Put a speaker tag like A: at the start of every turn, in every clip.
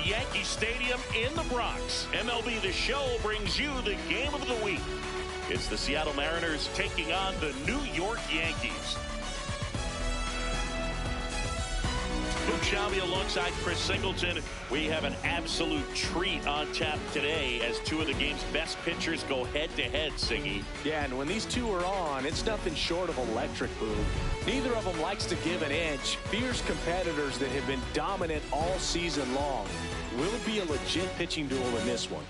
A: Yankee Stadium in the Bronx. MLB The Show brings you the game of the week. It's the Seattle Mariners taking on the New York Yankees. Luke Shabby alongside Chris Singleton. We have an absolute treat on tap today as two of the game's best pitchers go head-to-head, Singy.
B: Yeah, and when these two are on, it's nothing short of electric, Boog. Neither of them likes to give an inch. Fierce competitors that have been dominant all season long. Will it be a legit pitching duel in this one?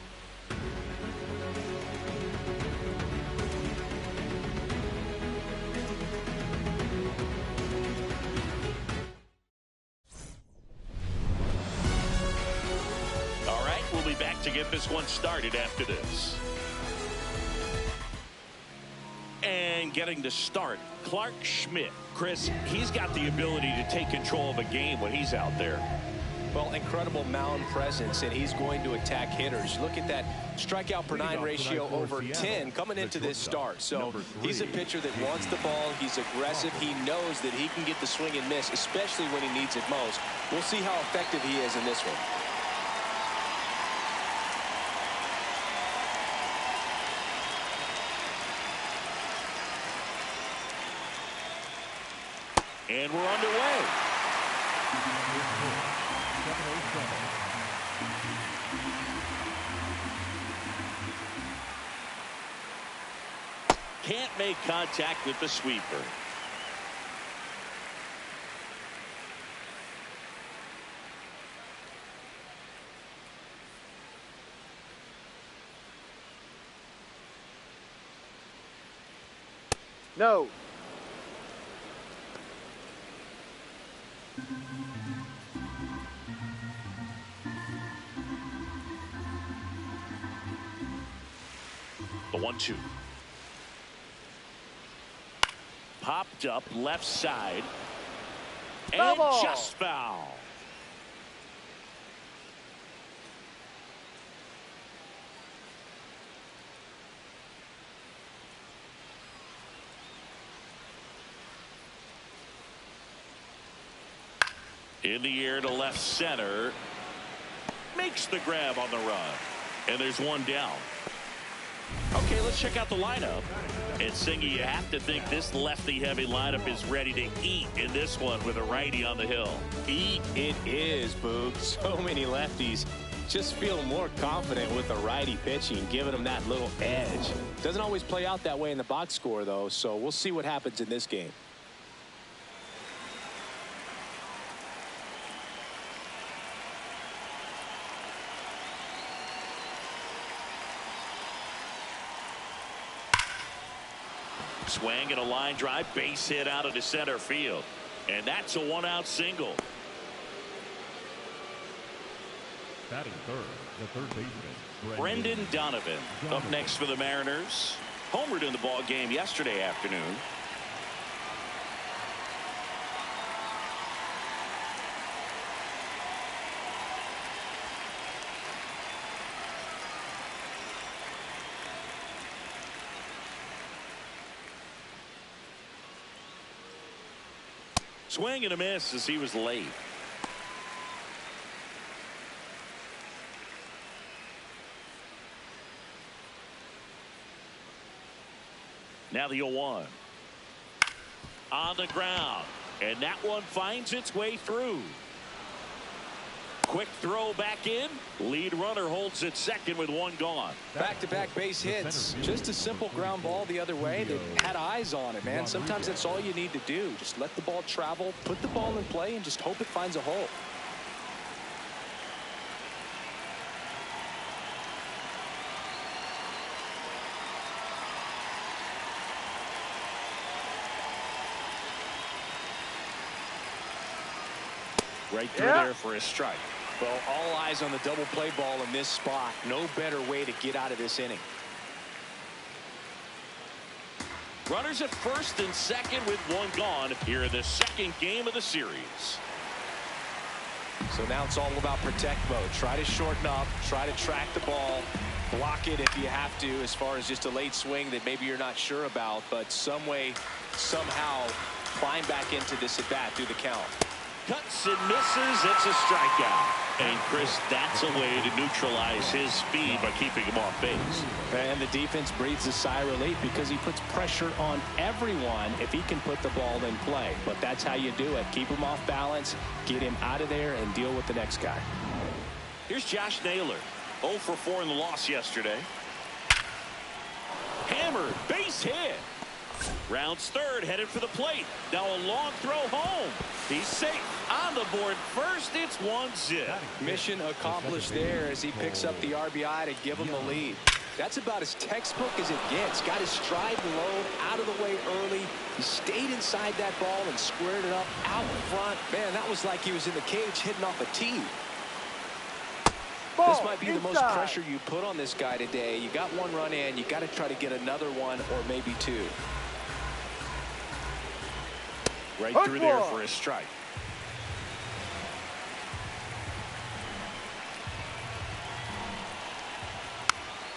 A: To get this one started after this. And getting to start, Clarke Schmidt. Chris, he's got the ability to take control of a game when he's out there.
B: Well, incredible mound presence, and he's going to attack hitters. Look at that strikeout per nine ratio over 10 coming into this start. So he's a pitcher that wants the ball. He's aggressive. He knows that he can get the swing and miss, especially when he needs it most. We'll see how effective he is in this one.
A: And we're underway. Can't make contact with the sweeper.
C: No.
A: The 1-2. Popped up left side. And just foul. In the air to left center. Makes the grab on the run. And there's one down. Okay, let's check out the lineup. And Singy, you have to think this lefty-heavy lineup is ready to eat in this one with a righty on the hill.
B: Eat it is, Boog. So many lefties just feel more confident with the righty pitching, giving them that little edge. Doesn't always play out that way in the box score, though, so we'll see what happens in this game.
A: Swing and a line drive, base hit out of the center field. And that's a one-out single.
D: Batting third, the third baseman,
A: Brendan Donovan up next for the Mariners. Homered in the ball game yesterday afternoon. Swing and a miss as he was late. Now the 0-1. On the ground. And that one finds its way through. Quick throw back in. Lead runner holds it second with one gone.
B: Back-to-back base hits. Just a simple ground ball the other way. They had eyes on it, man. Sometimes that's all you need to do. Just let the ball travel, put the ball in play, and just hope it finds a hole.
A: Right through there for a strike.
B: Well, all eyes on the double play ball in this spot. No better way to get out of this inning.
A: Runners at first and second with one gone here in the second game of the series.
B: So now it's all about protect mode. Try to shorten up, try to track the ball, block it if you have to, as far as just a late swing that maybe you're not sure about, but some way, somehow climb back into this at bat through the count.
A: Cuts and misses. It's a strikeout. And Chris, that's a way to neutralize his speed by keeping him off base.
B: And the defense breathes a sigh of relief because he puts pressure on everyone if he can put the ball in play. But that's how you do it. Keep him off balance, get him out of there, and deal with the next guy.
A: Here's Josh Naylor. 0 for 4 in the loss yesterday. Hammered, base hit. Rounds third, headed for the plate. Now a long throw home. He's safe. On the board first, it's 1-0.
B: Mission accomplished there as he picks up the RBI to give him the lead. That's about as textbook as it gets. Got his stride low, out of the way early. He stayed inside that ball and squared it up out in front. Man, that was like he was in the cage hitting off a tee. This might be the most pressure you put on this guy today. You got one run in. You got to try to get another one or maybe two.
A: Right through there for a strike.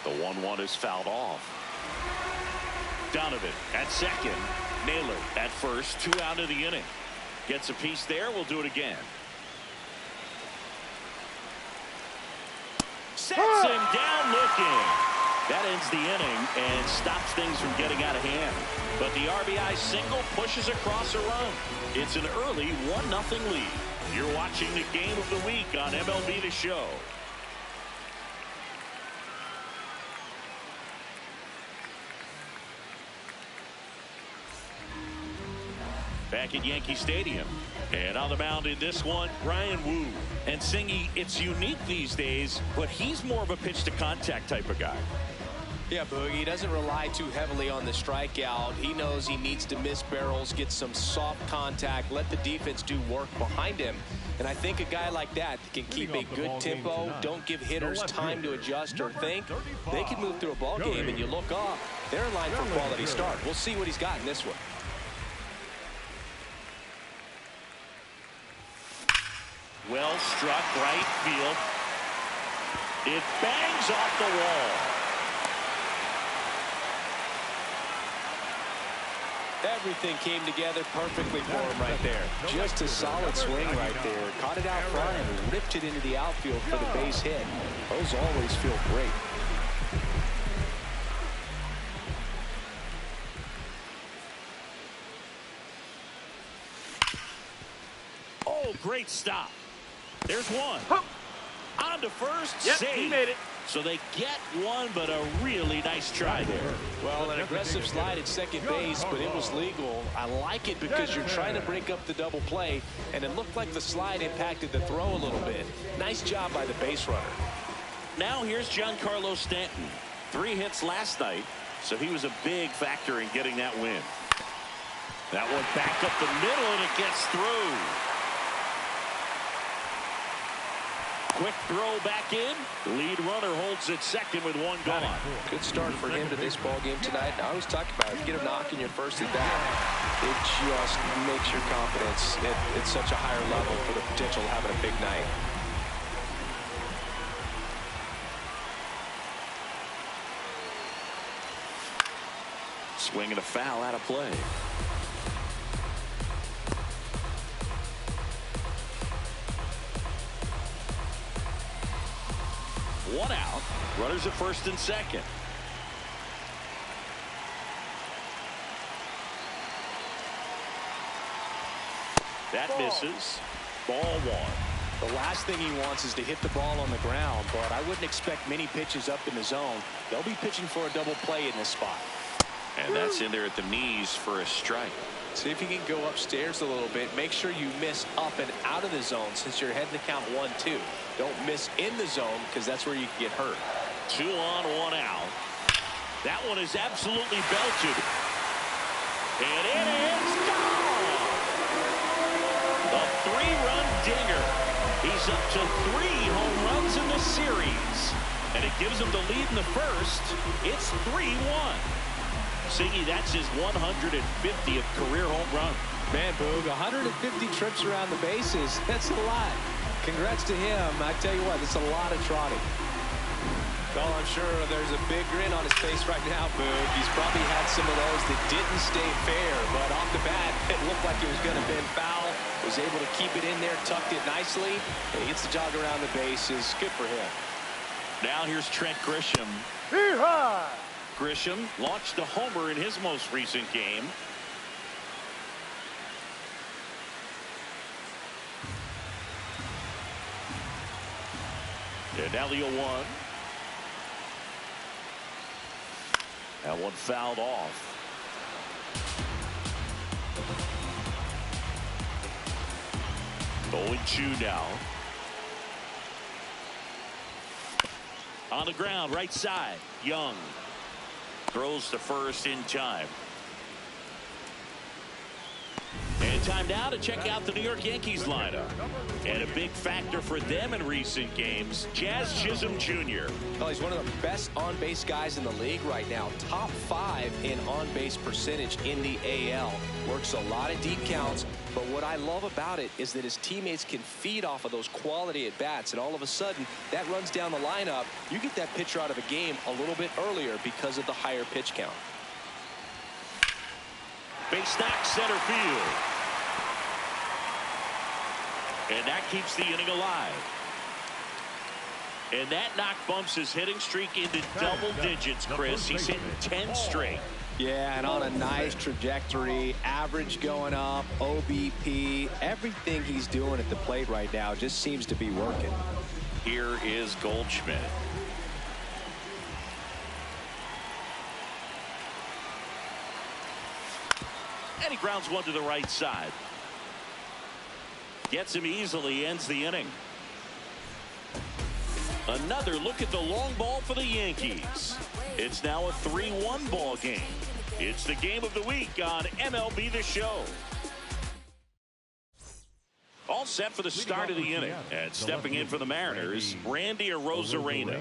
A: The 1-1 is fouled off. Donovan at second. Naylor at first. 2 out of the inning. Gets a piece there. We'll do it again. Sets him down looking. That ends the inning and stops things from getting out of hand. But the RBI single pushes across a run. It's an early 1-0 lead. You're watching the game of the week on MLB The Show. Back at Yankee Stadium. And on the mound in this one, Bryan Woo. And Singy, it's unique these days, but he's more of a pitch-to-contact type of guy.
B: Yeah, Boogie, he doesn't rely too heavily on the strikeout. He knows he needs to miss barrels, get some soft contact, let the defense do work behind him. And I think a guy like that can keep a good tempo, don't give hitters time to adjust or think. They can move through a ball game, and you look up, they're in line for a quality start. We'll see what he's got in this one.
A: Well struck, right field. It bangs off the wall.
B: Everything came together perfectly for him right there. Just a solid swing right there. Caught it out front and ripped it into the outfield for the base hit. Those always feel great.
A: Oh, great stop. There's one. On to first.
C: Yep,
A: save.
C: he made it.
A: So they get one, but a really nice try there.
B: Well, an aggressive slide at second base, but it was legal. I like it because you're trying to break up the double play, and it looked like the slide impacted the throw a little bit. Nice job by the base runner.
A: Now here's Giancarlo Stanton. 3 hits last night, so he was a big factor in getting that win. That one back up the middle, and it gets through. Quick throw back in. Lead runner holds at second with 1 gone.
B: Good start for him to this ball game tonight. And I always talk about it. Get him knocking your first at bat. It just makes your confidence at such a higher level for the potential of having a big night.
A: Swing and a foul out of play. One out. Runners at first and second. That misses. Ball 1.
B: The last thing he wants is to hit the ball on the ground, but I wouldn't expect many pitches up in the zone. They'll be pitching for a double play in this spot.
A: And that's in there at the knees for a strike.
B: See if you can go upstairs a little bit. Make sure you miss up and out of the zone since you're heading to count 1-2. Don't miss in the zone because that's where you can get hurt.
A: 2 on, 1 out. That one is absolutely belted. And it is gone. A 3-run dinger. He's up to 3 home runs in the series. And it gives him the lead in the first. It's 3-1. Siggy, that's his 150th career home run.
B: Man, Boog, 150 trips around the bases. That's a lot. Congrats to him. I tell you what, that's a lot of trotting. Well, I'm sure there's a big grin on his face right now, Boog. He's probably had some of those that didn't stay fair, but off the bat, it looked like it was going to be foul. Was able to keep it in there, tucked it nicely. And he gets the jog around the bases. Good for him.
A: Now here's Trent Grisham. Grisham launched a homer in his most recent game. And now the 0-1. That one fouled off. 0-2 now. On the ground, right side. Young throws to first in time. And time now to check out the New York Yankees lineup. And a big factor for them in recent games, Jazz Chisholm Jr.
B: Well, he's one of the best on-base guys in the league right now. Top 5 in on-base percentage in the AL. Works a lot of deep counts. But what I love about it is that his teammates can feed off of those quality at-bats. And all of a sudden, that runs down the lineup. You get that pitcher out of a game a little bit earlier because of the higher pitch count.
A: Base knock center field. And that keeps the inning alive. And that knock bumps his hitting streak into double digits, Chris. He's hitting 10 straight.
B: Yeah, and on a nice trajectory, average going up, OBP, everything he's doing at the plate right now just seems to be working.
A: Here is Goldschmidt. And he grounds one to the right side. Gets him easily, ends the inning. Another look at the long ball for the Yankees. It's now a 3-1 ball game. It's the game of the week on MLB The Show. All set for the start of the inning. And stepping in for the Mariners, Randy Arozarena.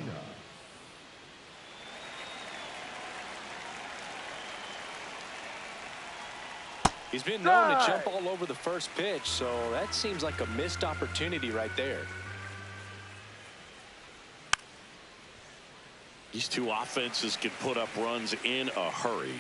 B: He's been known to jump all over the first pitch, so that seems like a missed opportunity right there.
A: These two offenses can put up runs in a hurry.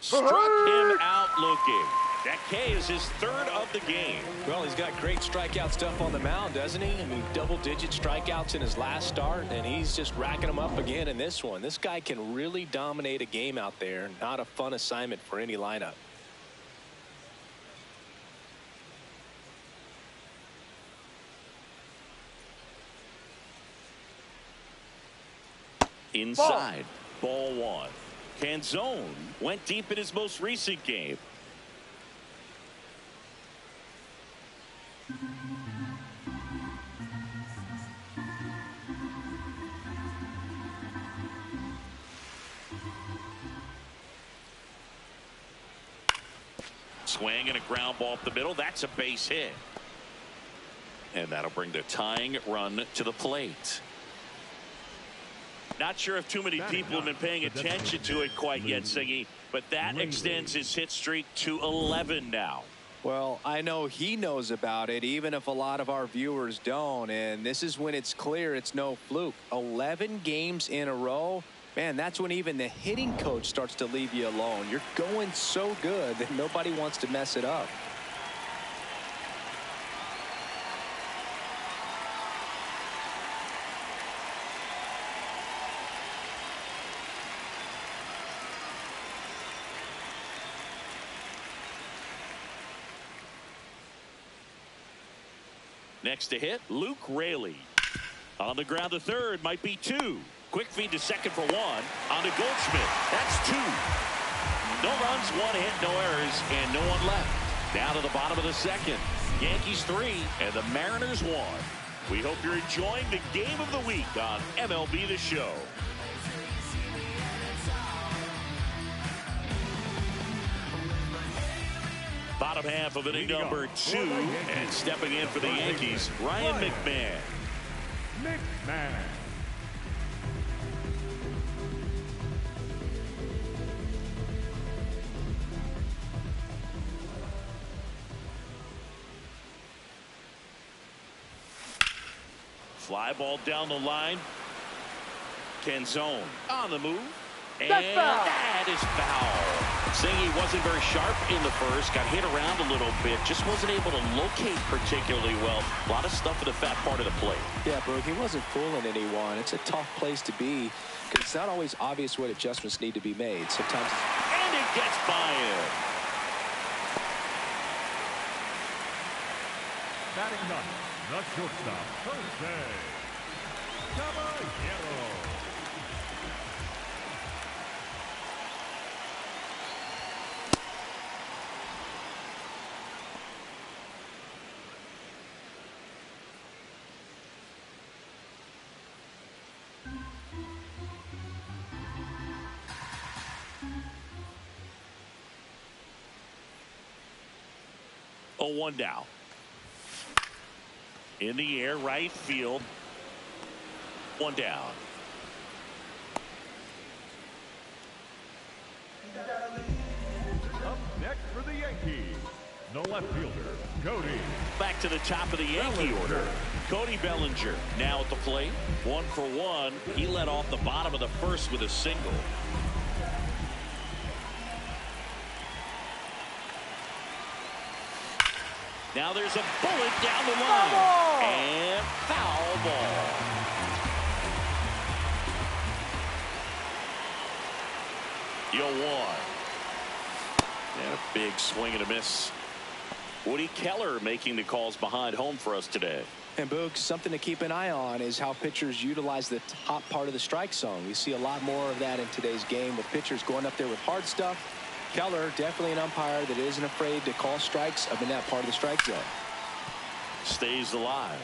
A: Struck him out looking. That K is his third of the game.
B: Well, he's got great strikeout stuff on the mound, doesn't he? I mean, double-digit strikeouts in his last start, and he's just racking them up again in this one. This guy can really dominate a game out there. Not a fun assignment for any lineup.
A: Inside, ball one. Canzone went deep in his most recent game. Swing and a ground ball up the middle. That's a base hit. And that'll bring the tying run to the plate. Not sure if too many people have been paying attention to it quite yet, Siggy, but that extends his hit streak to 11 now.
B: Well, I know he knows about it, even if a lot of our viewers don't. And this is when it's clear it's no fluke. 11 games in a row. Man, that's when even the hitting coach starts to leave you alone. You're going so good that nobody wants to mess it up.
A: Next to hit, Luke Raley. On the ground to third, might be two. Quick feed to second for one. On to Goldschmidt. That's two. No runs, one hit, no errors, and no one left. Down to the bottom of the second. Yankees 3 and the Mariners 1. We hope you're enjoying the game of the week on MLB The Show. Bottom half of inning number 2, and stepping in for the Yankees, Ryan McMahon. Fly ball down the line. Canzone on the move. And that is foul. Singy wasn't very sharp in the first, got hit around a little bit, just wasn't able to locate particularly well. A lot of stuff in the fat part of the plate.
B: Yeah, Brooke, he wasn't fooling anyone. It's a tough place to be because it's not always obvious what adjustments need to be made. Sometimes
A: and it gets by him.
D: Batting ninth, the shortstop, Jose Caballero.
A: Oh, 1 down. In the air, right field. 1 down.
D: Up next for the Yankees, the left fielder, Cody.
A: Back to the top of the Yankee order. Cody Bellinger now at the plate. 1 for 1. He led off the bottom of the first with a single. Now there's a bullet down the line. And foul ball. Yo, 1. And a big swing and a miss. Woody Keller making the calls behind home for us today.
B: And Boog, something to keep an eye on is how pitchers utilize the top part of the strike zone. We see a lot more of that in today's game with pitchers going up there with hard stuff. Keller, definitely an umpire that isn't afraid to call strikes up in that part of the strike zone.
A: Stays alive.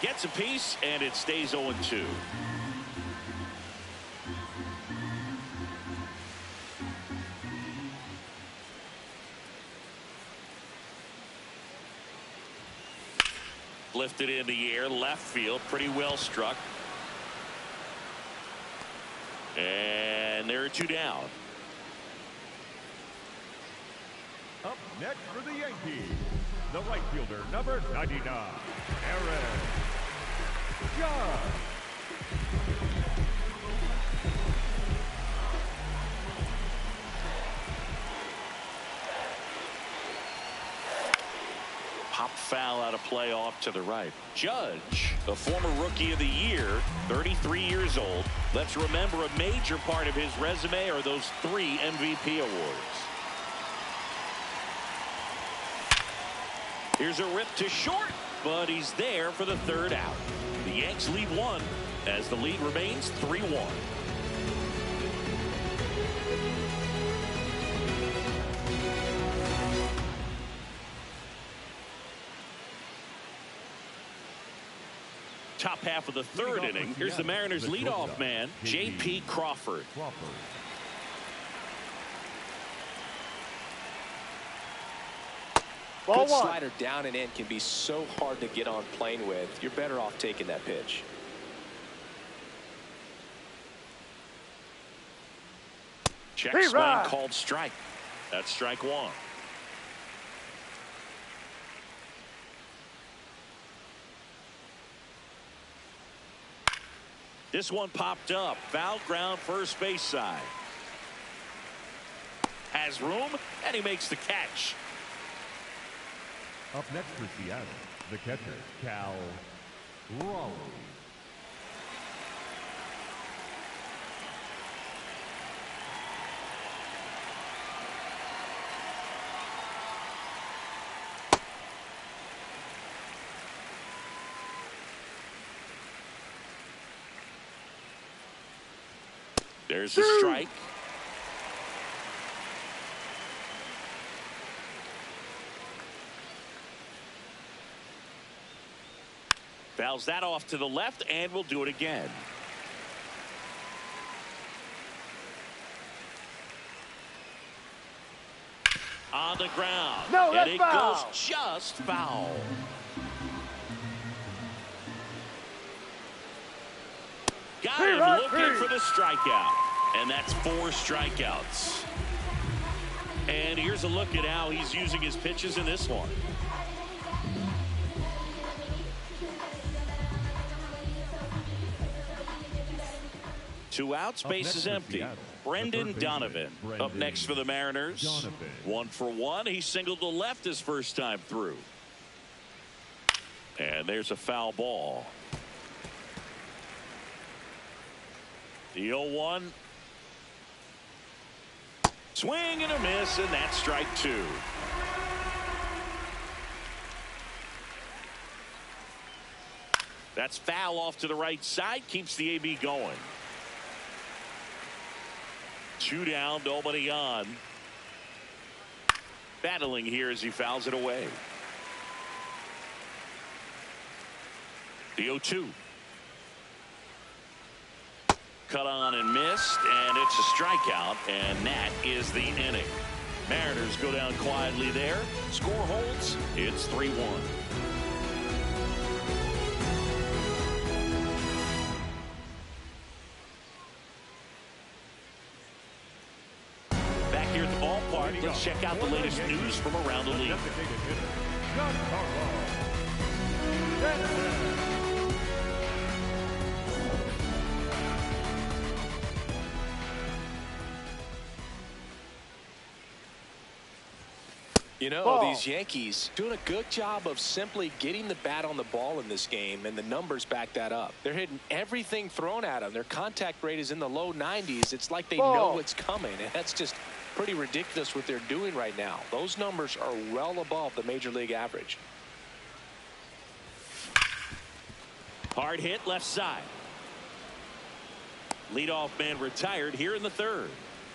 A: Gets a piece, and it stays 0-2. Lifted in the air, left field, pretty well struck. And there are 2 down.
D: Up next for the Yankees, the right fielder, number 99, Aaron Judge.
A: Pop foul out of play off to the right. Judge, a former Rookie of the Year, 33 years old. Let's remember a major part of his resume are those 3 MVP awards. Here's a rip to short, but he's there for the 3rd out. The Yanks lead 1 as the lead remains 3-1. Top half of the 3rd inning. Here's the Mariners leadoff man, J.P. Crawford.
B: Good slider down and in can be so hard to get on plane with. You're better off taking that pitch.
A: Check swing called strike. That's strike 1. This one popped up. Foul ground, first base side. Has room, and he makes the catch.
D: Up next for Seattle, the catcher, Cal Raleigh.
A: There's the strike. Fouls that off to the left, and we'll do it again. On the ground.
C: No, that's
A: and it
C: foul.
A: goes just foul. Got him looking for the strikeout. And that's 4 strikeouts. And here's a look at how he's using his pitches in this one. 2 outs, base is empty. Brendan Donovan up next for the Mariners. 1 for 1. He singled to left his first time through. And there's a foul ball. The 0-1. Swing and a miss, and that's strike 2. That's foul off to the right side. Keeps the AB going. 2 down, nobody on. Battling here as he fouls it away. The 0-2. Cut on and missed, and it's a strikeout, and that is the inning. Mariners go down quietly there. Score holds. It's 3-1. Back here at the ballpark, let's check out the latest news from around the league.
B: You know, these Yankees doing a good job of simply getting the bat on the ball in this game, and the numbers back that up. They're hitting everything thrown at them. Their contact rate is in the low 90s. It's like they know what's coming, and that's just pretty ridiculous what they're doing right now. Those numbers are well above the major league average.
A: Hard hit left side. Leadoff man retired here in the 3rd.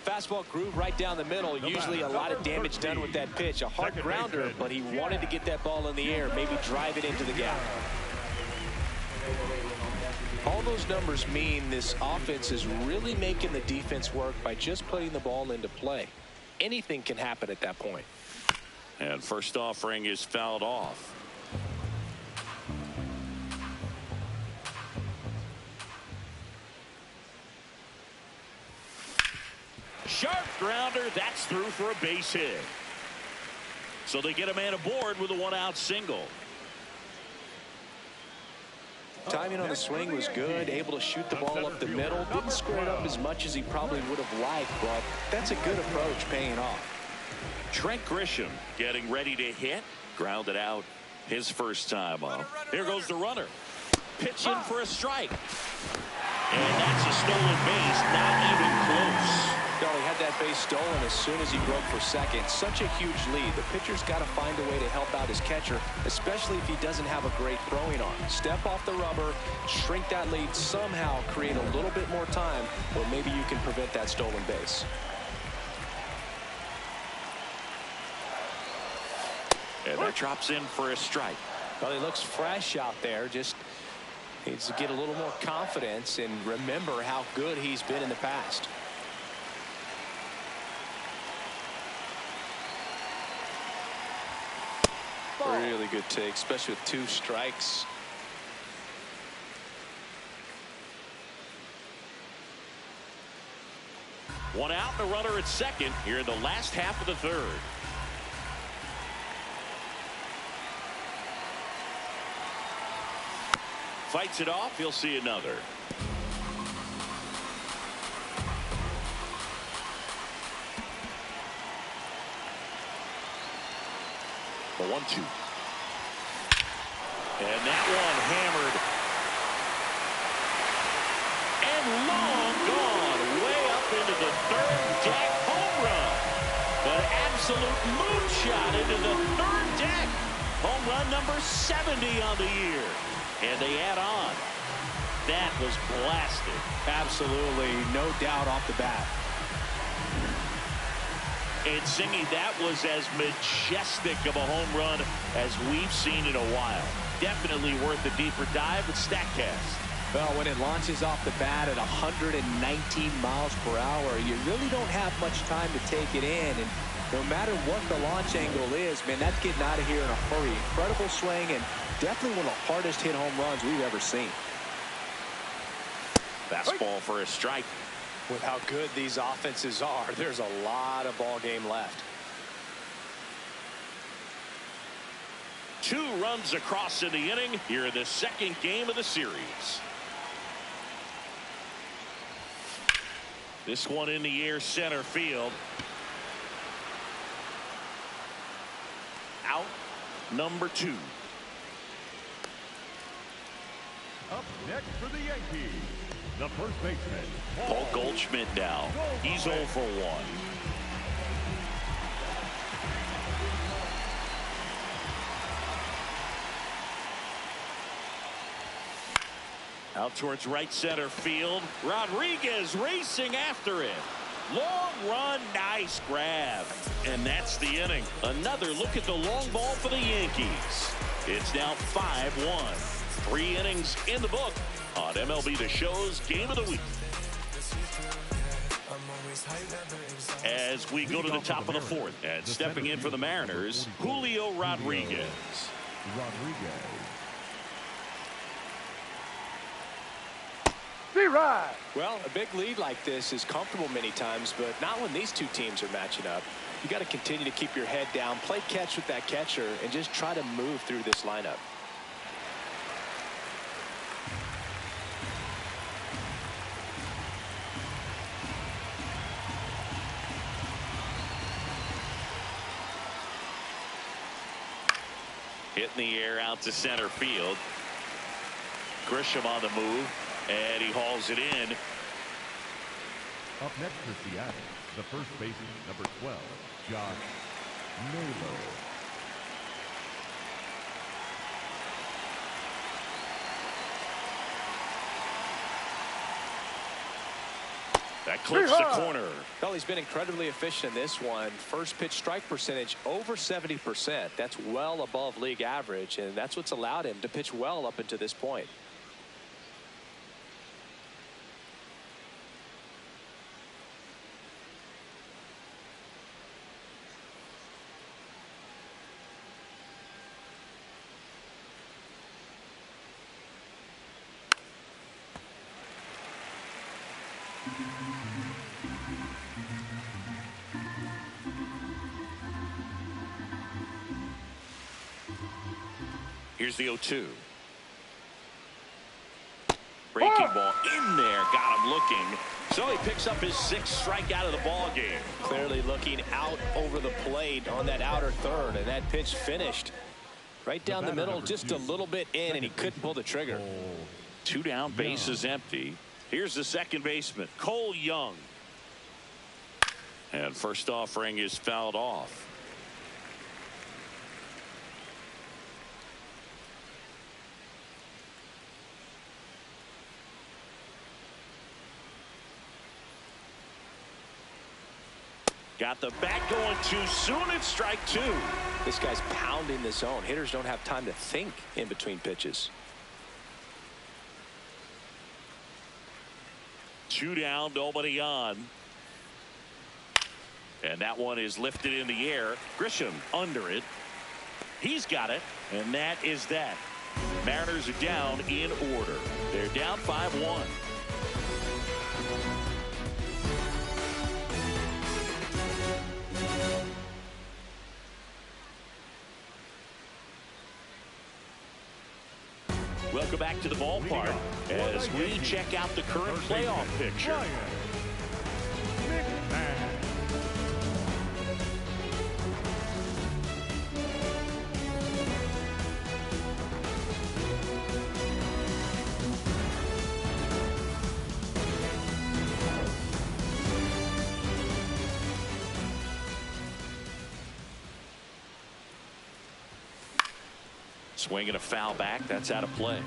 B: Fastball groove right down the middle. Usually a lot of damage done with that pitch. A hard grounder, but he wanted to get that ball in the air, maybe drive it into the gap. All those numbers mean this offense is really making the defense work by just putting the ball into play. Anything can happen at that point.
A: And first offering is fouled off. Sharp grounder, that's through for a base hit. So they get a man aboard with a 1-out single.
B: Timing on the swing was good, able to shoot the ball up the middle. Didn't square it up as much as he probably would have liked, but that's a good approach, paying off.
A: Trent Grisham getting ready to hit. Grounded out his first time up. Here goes the runner. Pitch in for a strike. And that's a stolen base, not even close.
B: No, he had that base stolen as soon as he broke for second. Such a huge lead. The pitcher's got to find a way to help out his catcher, especially if he doesn't have a great throwing arm. Step off the rubber, shrink that lead somehow, create a little bit more time, or maybe you can prevent that stolen base.
A: And that drops in for a strike.
B: Well, he looks fresh out there. Just needs to get a little more confidence and remember how good he's been in the past. Really good take, especially with 2 strikes.
A: One out, the runner at second here in the last half of the 3rd. Fights it off. He'll see another. The 1-2. And that one hammered. And long gone. Way up into the 3rd deck. Home run. An absolute moonshot into the 3rd deck. Home run number 70 on the year. And they add on. That was blasted.
B: Absolutely. No doubt off the bat.
A: And Singy, that was as majestic of a home run as we've seen in a while. Definitely worth a deeper dive with StatCast.
B: Well, when it launches off the bat at 119 miles per hour, you really don't have much time to take it in. And no matter what the launch angle is, man, that's getting out of here in a hurry. Incredible swing and definitely one of the hardest hit home runs we've ever seen.
A: Fastball for a strike.
B: With how good these offenses are, there's a lot of ball game left.
A: 2 runs across in the inning here in the 2nd game of the series. This one in the air, center field. Out number 2.
D: Up next for the Yankees, the first baseman,
A: Paul Goldschmidt now. He's 0 for 1. Out towards right center field. Rodriguez racing after it. Long run, nice grab. And that's the inning. Another look at the long ball for the Yankees. It's now 5-1. 3 innings in the book on MLB The Show's Game of the Week. As we go to the top of the 4th, and stepping in for the Mariners, Julio Rodriguez.
B: Well, a big lead like this is comfortable many times, but not when these two teams are matching up. You got to continue to keep your head down, play catch with that catcher, and just try to move through this lineup.
A: Hit in the air out to center field. Grisham on the move, and he hauls it in.
D: Up next for Seattle, the first baseman, number 12, Josh Naylor.
A: That clips the corner.
B: Well, he's been incredibly efficient in this one. First pitch strike percentage over 70%. That's well above league average, and that's what's allowed him to pitch well up until this point.
A: Here's the 0-2. Breaking ball in there, got him looking. So he picks up his 6th strikeout of the ball game.
B: Clearly looking out over the plate on that outer third, and that pitch finished right down the middle, just a little bit in, and he couldn't pull the trigger.
A: 2 down, base is empty. Here's the second baseman, Cole Young. And first offering is fouled off. Got the bat going too soon. It's strike 2.
B: This guy's pounding the zone. Hitters don't have time to think in between pitches.
A: 2 down, nobody on. And that one is lifted in the air. Grisham under it. He's got it. And that is that. Mariners are down in order. They're down 5-1. Welcome back to the ballpark as we check out the current playoff picture. Swinging a foul back. That's out of play.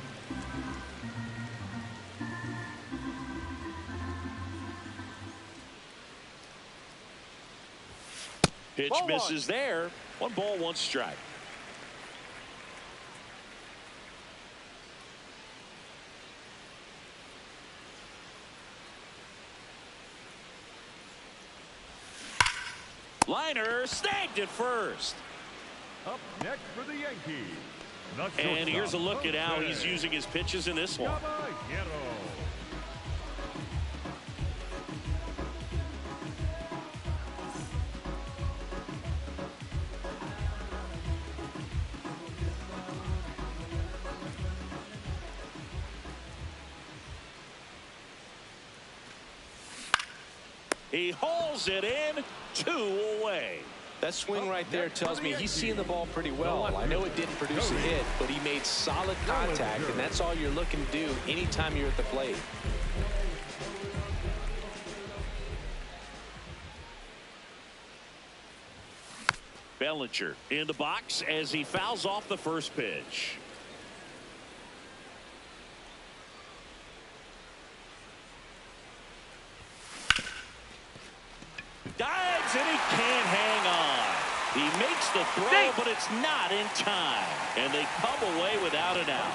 A: Pitch misses there. 1 ball, 1 strike. Liner snagged at first.
D: Up next for the Yankees.
A: And here's a look at how he's using his pitches in this one. He hauls it in, 2 away.
B: That swing right there tells me he's seeing the ball pretty well. I know it didn't produce a hit, but he made solid contact, and that's all you're looking to do anytime you're at the plate.
A: Bellinger in the box as he fouls off the first pitch. Dives and he can't hang on. He makes the throw, but it's not in time. And they come away without an out.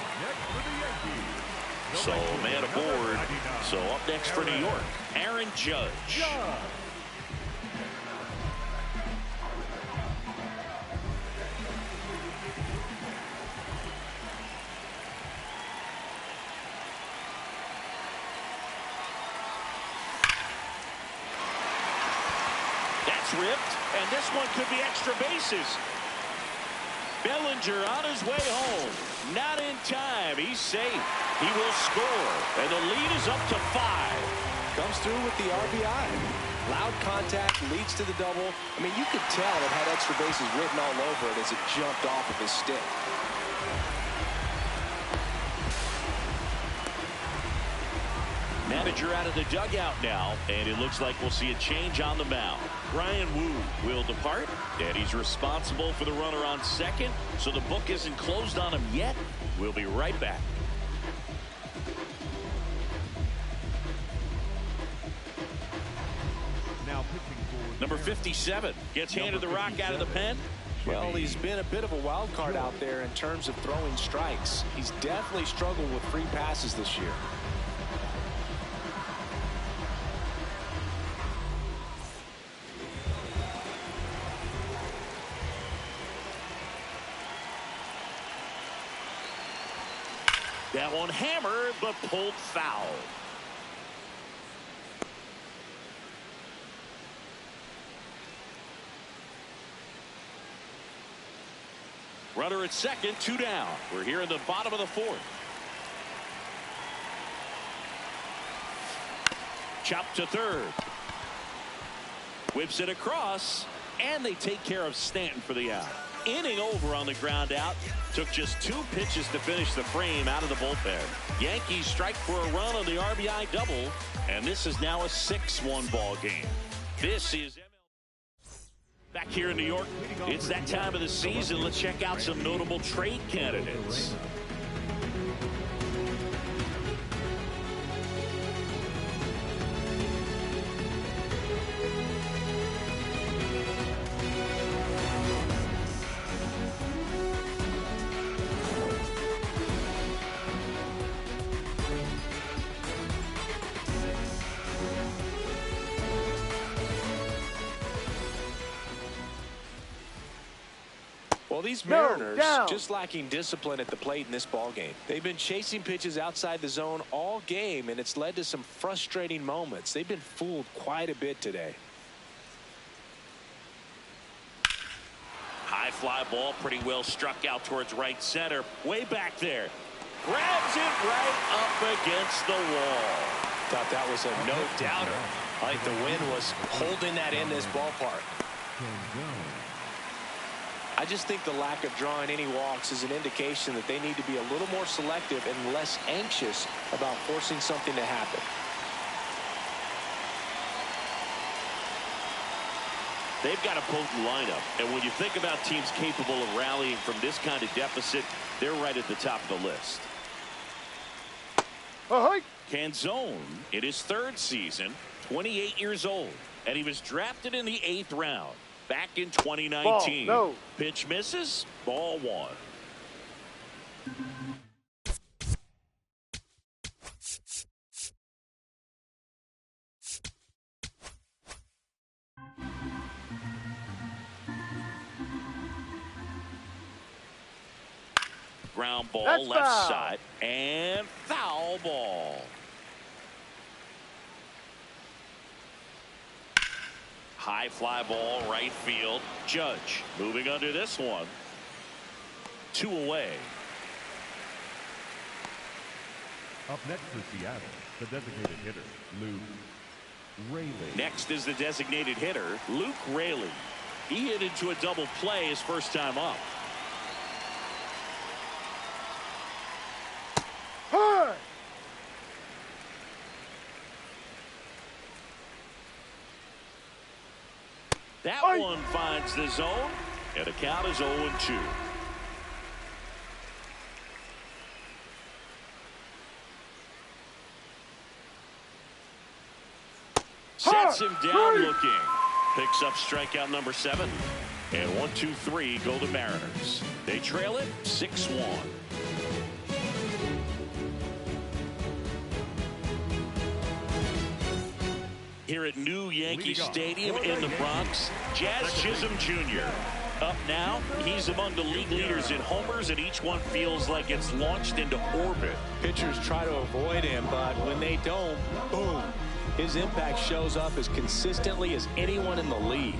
A: So man aboard. So up next for New York, Aaron Judge. Ripped, and this one could be extra bases. Bellinger on his way home. Not in time. He's safe. He will score, and the lead is up to 5.
B: Comes through with the RBI. Loud contact leads to the double. I mean, you could tell it had extra bases written all over it as it jumped off of his stick.
A: Manager out of the dugout now, and it looks like we'll see a change on the mound. Bryan Woo will depart, and he's responsible for the runner on second, so the book isn't closed on him yet. We'll be right back.
D: Now pitching for
A: number 57 gets handed the rock out of the pen.
B: Well, he's been a bit of a wild card out there in terms of throwing strikes. He's definitely struggled with free passes this year.
A: That one hammered, but pulled foul. Runner at second, 2 down. We're here in the bottom of the 4th. Chopped to third. Whips it across, and they take care of Stanton for the out. Inning over on the ground out. Took just 2 pitches to finish the frame out of the bullpen. Yankees strike for a run on the RBI double, and this is now a 6-1 ball game. This is back here in New York. It's that time of the season. Let's check out some notable trade candidates.
B: Well, these Mariners just lacking discipline at the plate in this ball game. They've been chasing pitches outside the zone all game, and it's led to some frustrating moments. They've been fooled quite a bit today.
A: High fly ball, pretty well struck out towards right center. Way back there. Grabs it right up against the wall.
B: Thought that was a no-doubter. Like the wind was holding that in this ballpark. I just think the lack of drawing any walks is an indication that they need to be a little more selective and less anxious about forcing something to happen.
A: They've got a potent lineup, and when you think about teams capable of rallying from this kind of deficit, they're right at the top of the list. Canzone in his 3rd season, 28 years old, and he was drafted in the 8th round. Back in 2019. Pitch misses. Ball 1. Ground ball. That's left foul. Side and foul ball. High fly ball, right field. Judge moving under this one. 2 away.
D: Up next for Seattle, the designated hitter, Lou. Rayleigh.
A: Next is the designated hitter, Luke Rayleigh. He hit into a double play his first time up. That one finds the zone, and the count is 0-2. Sets him down looking. Picks up strikeout number 7. And 1-2-3 go the Mariners. They trail it 6-1. Here at new Yankee Stadium in the Bronx, Jazz Chisholm Jr. Up now, he's among the league leaders in homers, and each one feels like it's launched into orbit.
B: Pitchers try to avoid him, but when they don't, boom. His impact shows up as consistently as anyone in the league.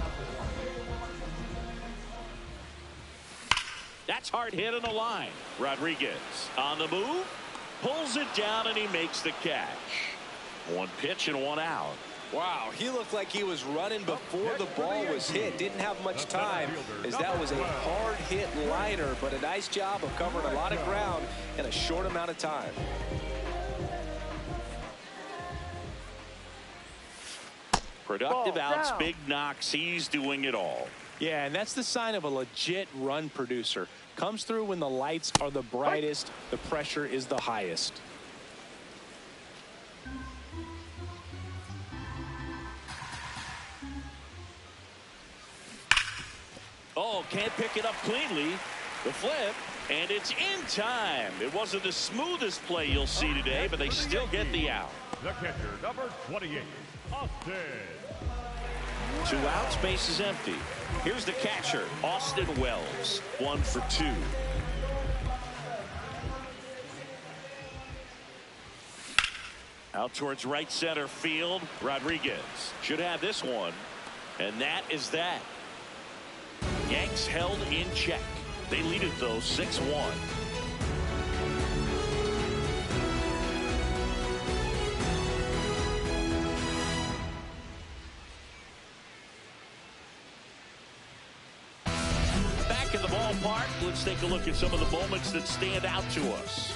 A: That's hard hit on the line. Rodriguez on the move, pulls it down, and he makes the catch. One pitch and one out.
B: Wow, he looked like he was running before the ball was hit. Didn't have much time, as that was a hard hit liner, but a nice job of covering a lot of ground in a short amount of time.
A: Productive outs, big knocks. He's doing it all.
B: Yeah, and that's the sign of a legit run producer. Comes through when the lights are the brightest, the pressure is the highest.
A: Oh, can't pick it up cleanly. The flip, and it's in time. It wasn't the smoothest play you'll see today, but they still get the out.
D: The catcher, number 28, Austin.
A: 2 outs, base is empty. Here's the catcher, Austin Wells. 1 for 2. Out towards right center field, Rodriguez should have this one, and that is that. Yanks held in check. They lead it though 6-1. Back in the ballpark, let's take a look at some of the moments that stand out to us.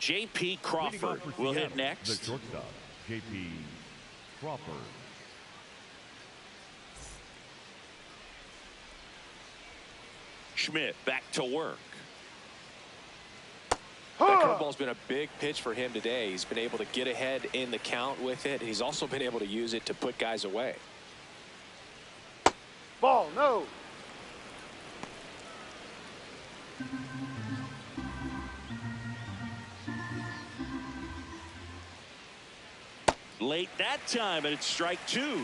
A: J.P. Crawford will hit next.
D: The shortstop, J.P. Crawford.
A: Schmidt back to work.
B: That curveball's been a big pitch for him today. He's been able to get ahead in the count with it. He's also been able to use it to put guys away.
C: Ball, no.
A: Late that time, and it's strike 2.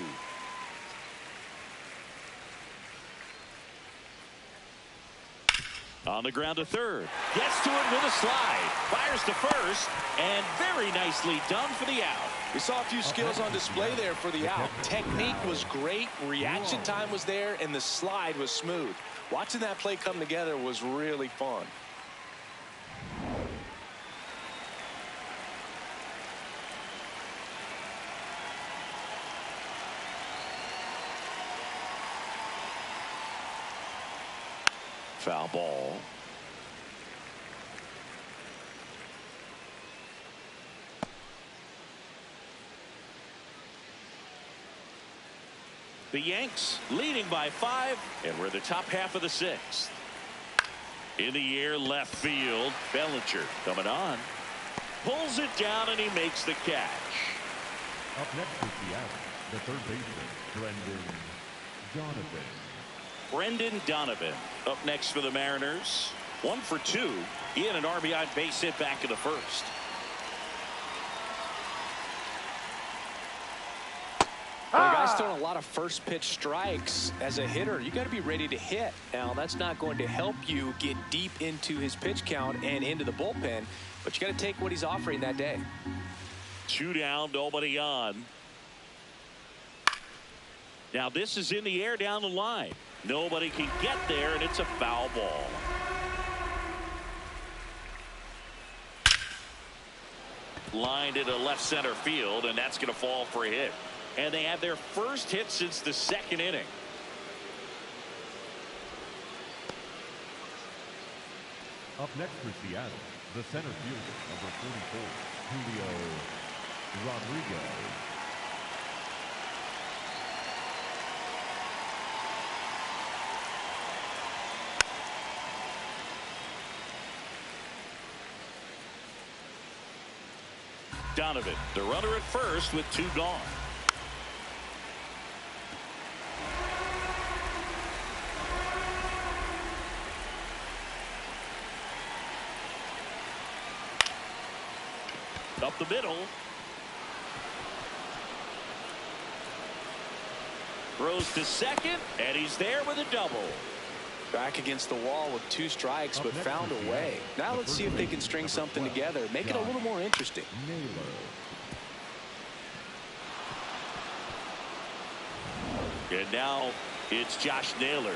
A: On the ground to third. Gets to it with a slide. Fires to first, and very nicely done for the out.
B: We saw a few skills on display there for the out. Technique was great, reaction time was there, and the slide was smooth. Watching that play come together was really fun.
A: Foul ball. The Yanks leading by 5, and we're the top half of the 6th. In the air, left field. Bellinger coming on. Pulls it down, and he makes the catch.
D: Up next is Seattle, the third baseman, Brendan Donovan.
A: Brendan Donovan up next for the Mariners. 1 for 2. He had an RBI base hit back in the first.
B: Well, the guy's throwing a lot of first pitch strikes. As a hitter, you got to be ready to hit. Now, that's not going to help you get deep into his pitch count and into the bullpen, but you got to take what he's offering that day.
A: 2 down, nobody on. Now this is in the air down the line. Nobody can get there, and it's a foul ball. Lined into left center field, and that's going to fall for a hit. And they have their first hit since the second inning.
D: Up next for Seattle, the center fielder, number 44, Julio Rodriguez.
A: Donovan, the runner at first with 2 gone. Up the middle. Throws to second, and he's there with a double.
B: Back against the wall with 2 strikes, but found a way. Now let's see if they can string something together, make it a little more interesting.
A: And now it's Josh Naylor.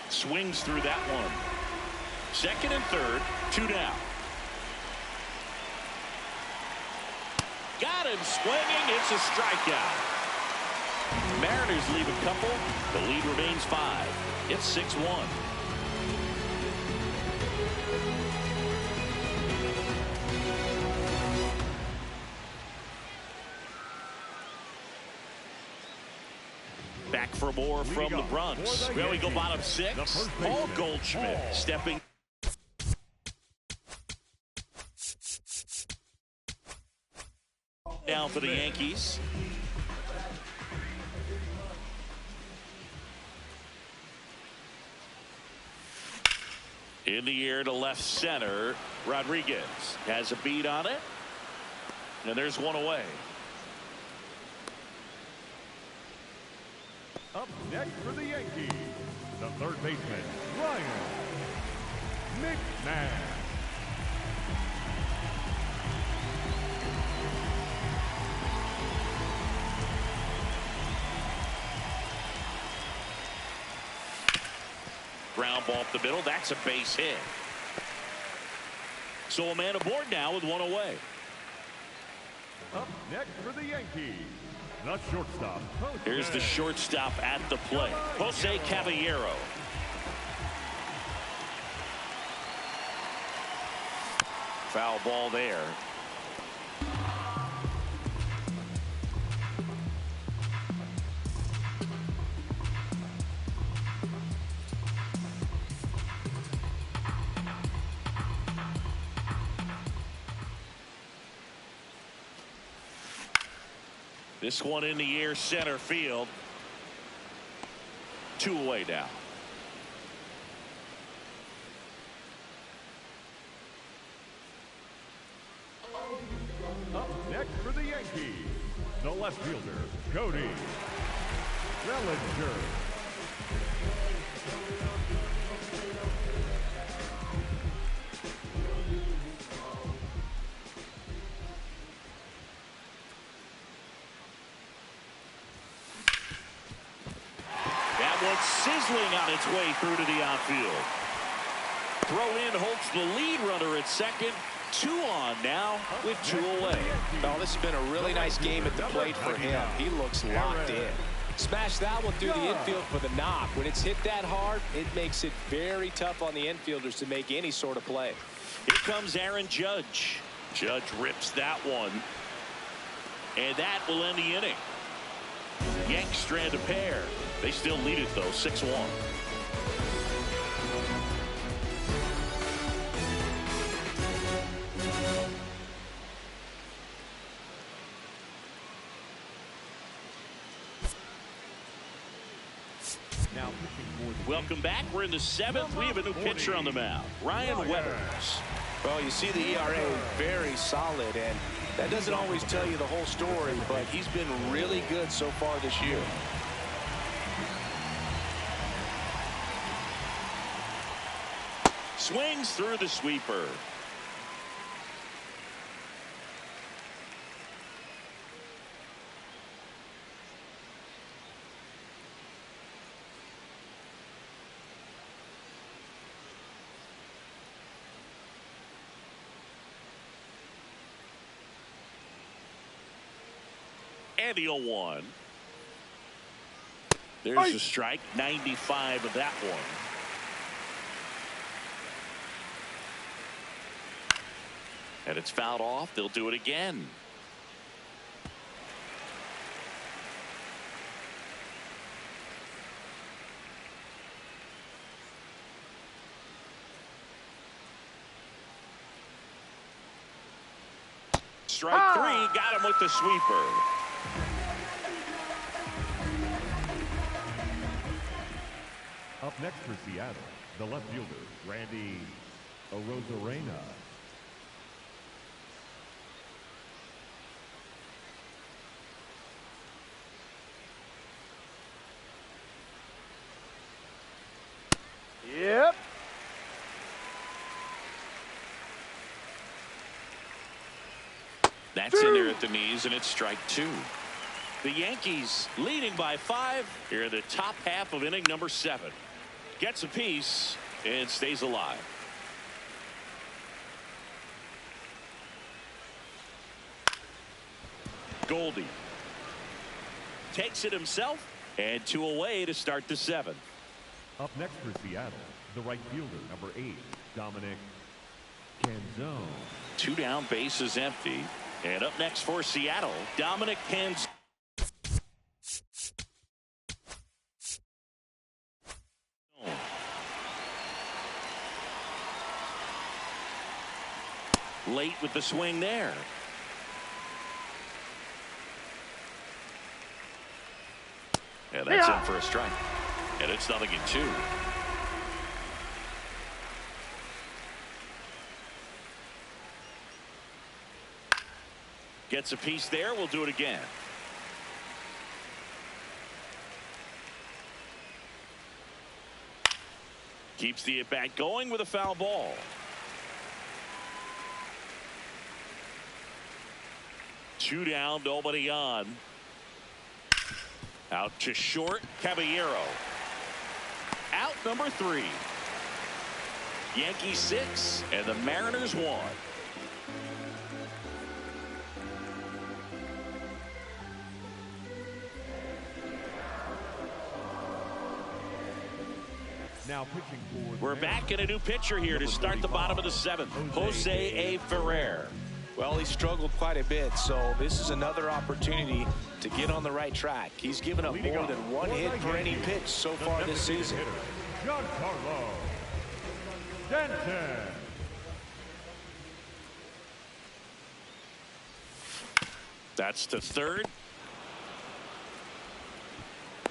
A: Swings through that one. Second and third, 2 down. Got him swinging. It's a strikeout. Mariners leave a couple. The lead remains 5. It's 6-1. Back for more from the Bronx. There we go, bottom 6. Paul Goldschmidt stepping. Down for the Yankees. In the air to left center. Rodriguez has a beat on it. And there's one away.
D: Up next for the Yankees, the third baseman, Bryan McMahon.
A: Ground ball up the middle. That's a base hit. So a man aboard now with one away.
D: Up next for the Yankees, the shortstop.
A: Here's the shortstop at the plate, Jose Caballero. Foul ball there. This one in the air, center field. 2 away now.
D: Up next for the Yankees, the left fielder, Cody Bellinger.
A: Sizzling on its way through to the outfield. Throw in halts the lead runner at second. 2 on now with 2 away.
B: Oh, this has been a really nice game at the plate for him. He looks locked in. Smash that one through the infield for the knock. When it's hit that hard, it makes it very tough on the infielders to make any sort of play.
A: Here comes Aaron Judge. Judge rips that one. And that will end the inning. Yanks strand a pair. They still lead it, though, 6-1.
D: Now,
A: welcome back. We're in the 7th. We have a new pitcher on the mound, Ryan Weathers.
B: Well, you see the ERA very solid, and that doesn't always tell you the whole story, but he's been really good so far this year.
A: swings through the sweeper. And the 0-1. There's a strike. 95 of that one. And it's fouled off. They'll do it again. Strike three. Got him with the sweeper.
D: Up next for Seattle, the left fielder, Randy Arozarena.
C: Yep.
A: That's in there at the knees, and it's strike two. The Yankees leading by 5 here in the top half of inning number 7. Gets a piece and stays alive. Goldie takes it himself, and 2 away to start the 7th.
D: Up next for Seattle, the right fielder, number 8, Dominic Canzone.
A: 2 down, bases empty. And up next for Seattle, Dominic Canzone. Late with the swing there. And that's in for a strike. And it's 0-2. Gets a piece there. We'll do it again. Keeps the at-bat going with a foul ball. Two down, nobody on. Out to short, Caballero. Out number 3. Yankees 6 and the Mariners 1.
D: Now pitching for
A: We're back in a new pitcher here to start the bottom of the 7th. Jose A. Ferrer.
B: Well, he struggled quite a bit, so this is another opportunity to get on the right track. He's given up more than 1 hit per inning pitch so far this season.
D: Giancarlo Stanton.
A: That's to third.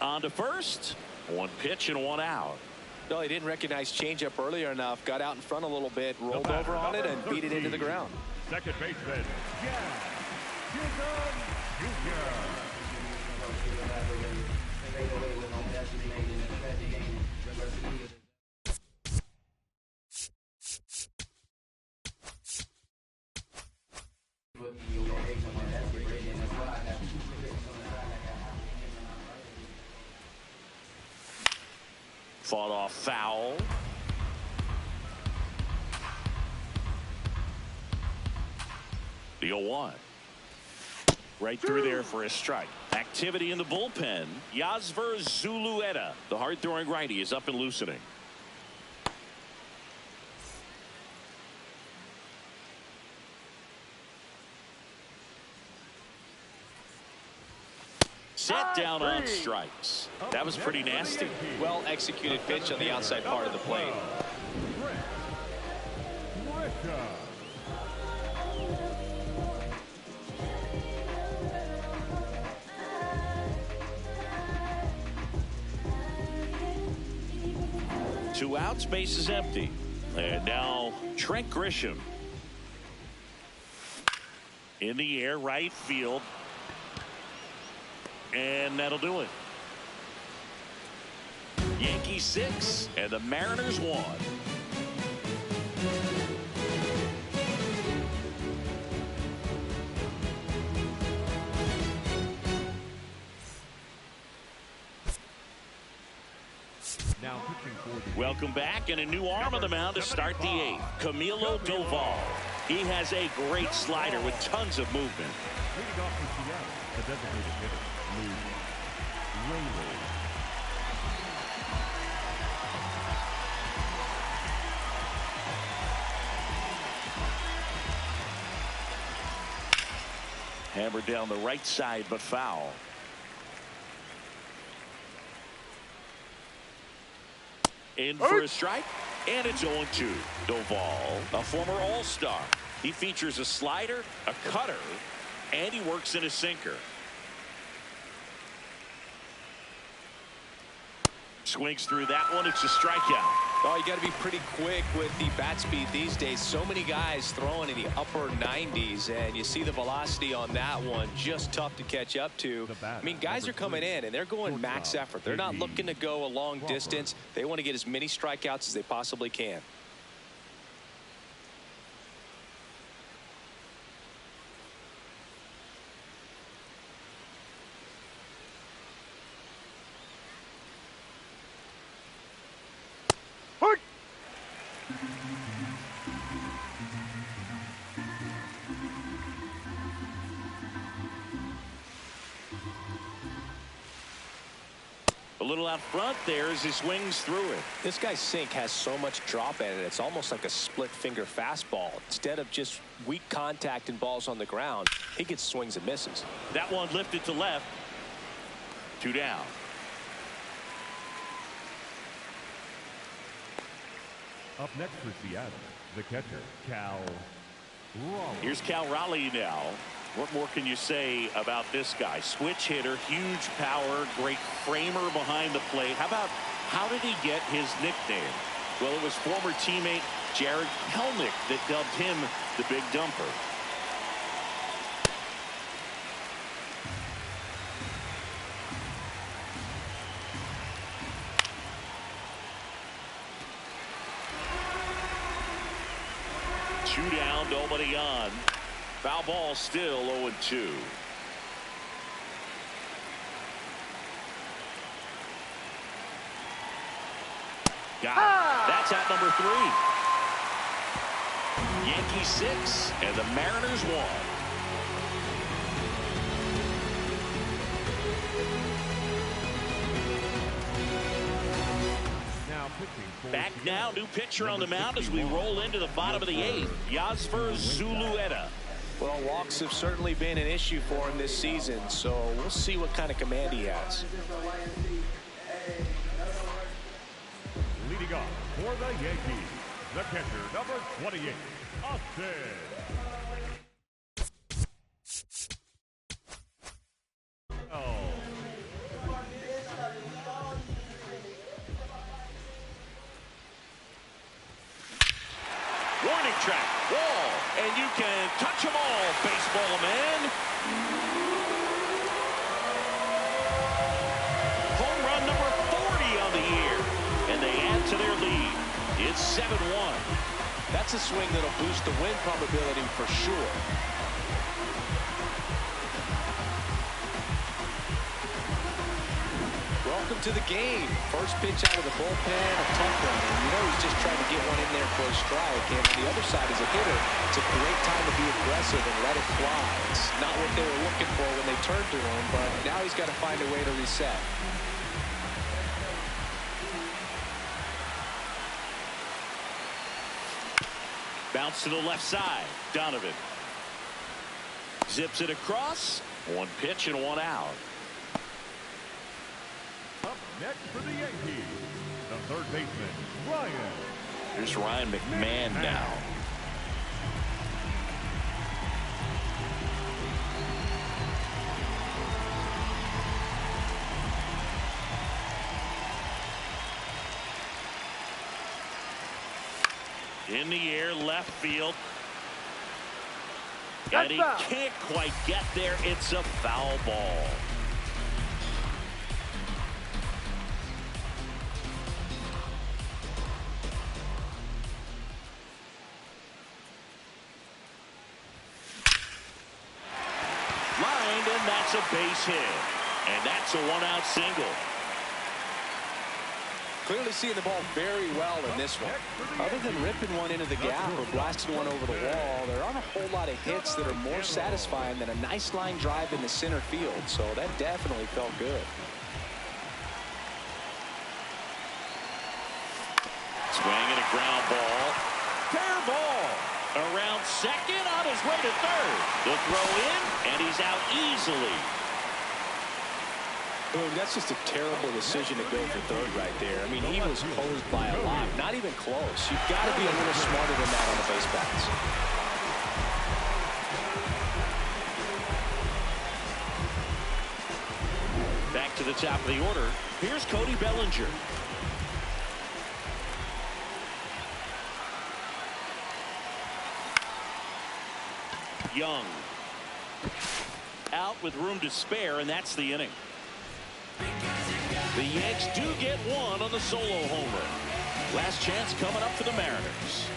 A: On to first. 1 pitch and 1 out.
B: No, he didn't recognize changeup earlier enough. Got out in front a little bit, rolled over on it, and beat it into the ground.
D: Second baseman,
A: Fought off foul. The 0-1. Right through there for a strike. Activity in the bullpen. Yasver Zulueta, the hard-throwing righty, is up and loosening. Set down on strikes. That was pretty nasty.
B: Well executed pitch on the outside part of the plate.
A: Two outs, base is empty. And now Trent Grisham. In the air, right field. And that'll do it. Yankees 6 and the Mariners 1. Welcome back, and a new arm on the mound to start the 8th. Camilo Doval. He has a great slider with tons of movement.
D: Leading off for Seattle, the designated hitter, Lou Rayleigh.
A: Hammered down the right side, but foul. In for a strike, and it's 0-2. Doval, a former All-Star. He features a slider, a cutter, and he works in a sinker. Swings through that one. It's a strikeout.
B: Oh, you got to be pretty quick with the bat speed these days. So many guys throwing in the upper 90s, and you see the velocity on that one. Just tough to catch up to. I mean, guys are coming in, and they're going max effort. They're not looking to go a long distance. They want to get as many strikeouts as they possibly can.
A: A little out front there as he swings through it.
B: This guy's sink has so much drop in it. It's almost like a split finger fastball. Instead of just weak contact and balls on the ground, he gets swings and misses.
A: That one lifted to left. 2 down.
D: Up next for Seattle, the catcher, Cal Raleigh.
A: Here's Cal Raleigh now. What more can you say about this guy? Switch hitter, huge power, great framer behind the plate. How did he get his nickname? Well, it was former teammate Jared Kelnick that dubbed him the Big Dumper. Two down, nobody on. Foul ball, still 0-2. Got it. That's at number 3. Yankees 6 and the Mariners 1. Back now, new pitcher on the mound as we roll into the bottom of the 8th. Yasver Zulueta.
B: Well, walks have certainly been an issue for him this season, so we'll see what kind of command he has.
D: Leading off for the Yankees, the catcher, number 28, Austin.
A: Warning track, wall, and you can touch them all, baseball man. Home run number 40 on the year, and they add to their lead. It's 7-1.
B: That's a swing that'll boost the win probability for sure. Welcome to the game. First pitch out of the bullpen, a tough one. And you know he's just trying to get one in there for a strike. And on the other side, as a hitter, it's a great time to be aggressive and let it fly. It's not what they were looking for when they turned to him, but now he's got to find a way to reset.
A: Bounce to the left side. Donovan zips it across. One pitch and one out.
D: Up next for the Yankees, the third baseman, Ryan.
A: Here's Ryan McMahon now. In the air, left field. And he can't quite get there. It's a foul ball. Lined, and that's a base hit. And that's a one-out single.
B: Clearly seeing the ball very well in this one.
C: Other than ripping one into the gap or blasting one over the wall, there aren't a whole lot of hits that are more satisfying than a nice line drive in the center field. So that definitely felt good.
A: Swing and a ground ball. Fair ball. Around second, on his way to third. The throw in, and he's out easily.
B: Boom, that's just a terrible decision to go for third right there. I mean, he was closed by a lot. Not even close. You've got to be a little smarter than that on the base paths.
A: Back to the top of the order. Here's Cody Bellinger. Young. Out with room to spare, and that's the inning. The Yanks do get one on the solo homer. Last chance coming up for the Mariners.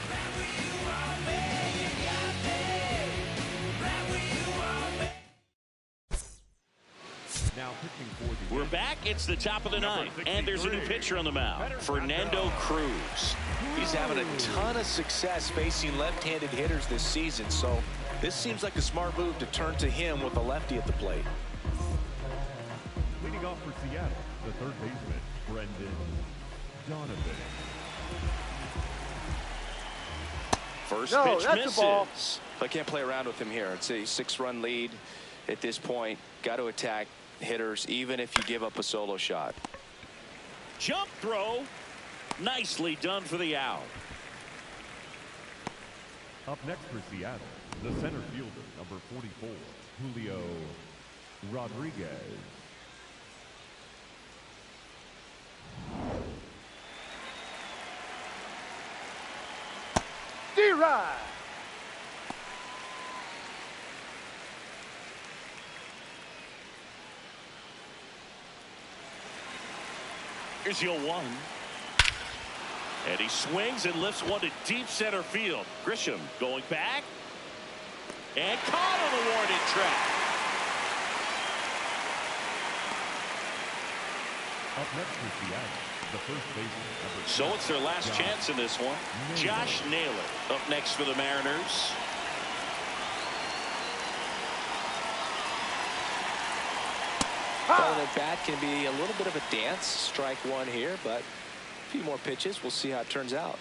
D: Now pitching for the
A: We're back. It's the top of the ninth, and there's a new pitcher on the mound, Fernando Cruz.
B: He's having a ton of success facing left-handed hitters this season, so this seems like a smart move to turn to him with a lefty at the plate.
D: leading off for Seattle, the third baseman, Brendan Donovan.
A: First pitch misses.
B: I can't play around with him here. It's a 6-run lead at this point. Got to attack hitters even if you give up a solo shot.
A: Jump throw. Nicely done for the out.
D: Up next for Seattle, the center fielder, number 44, Julio Rodriguez.
C: D-Rod.
A: Here's your one. And he swings and lifts one to deep center field. Grisham going back. And caught on the warning track.
D: Up next for Seattle, the first baseman.
A: So it's their last chance in this one. Josh Naylor up next for the Mariners.
B: Calling it bat can be a little bit of a dance. Strike one here, but a few more pitches. We'll see how it turns out.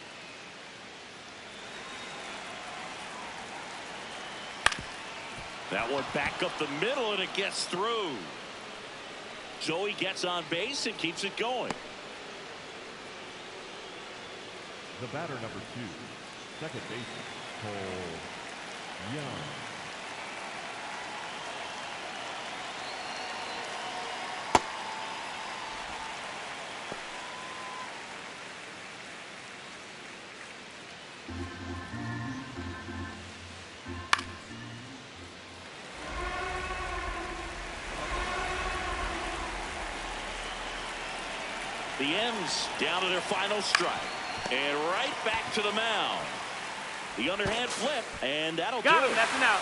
A: That one back up the middle, and it gets through. Joey gets on base and keeps it going.
D: The batter, number 2, second baseman, Cole Young.
A: The M's down to their final strike. And right back to the mound. The underhand flip, and that'll do it.
C: That's an out.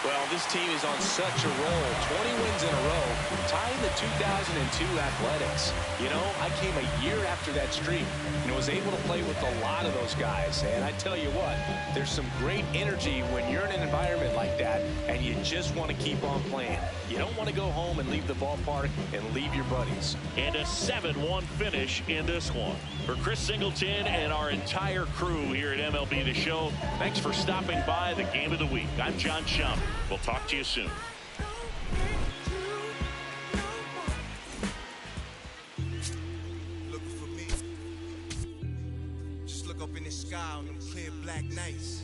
B: Well, this team is on such a roll. 20 wins in a row, tying the 2002 Athletics. You know, I came a year after that streak and was able to play with a lot of those guys. And I tell you what, there's some great energy when you're in an environment like that and you just want to keep on playing. You don't want to go home and leave the ballpark and leave your buddies.
A: And a 7-1 finish in this one. For Chris Singleton and our entire crew here at MLB The Show, thanks for stopping by the Game of the Week. I'm John Schaumburg. We'll talk to you soon.
E: Looking for me. Just look up in the sky on them clear black nights.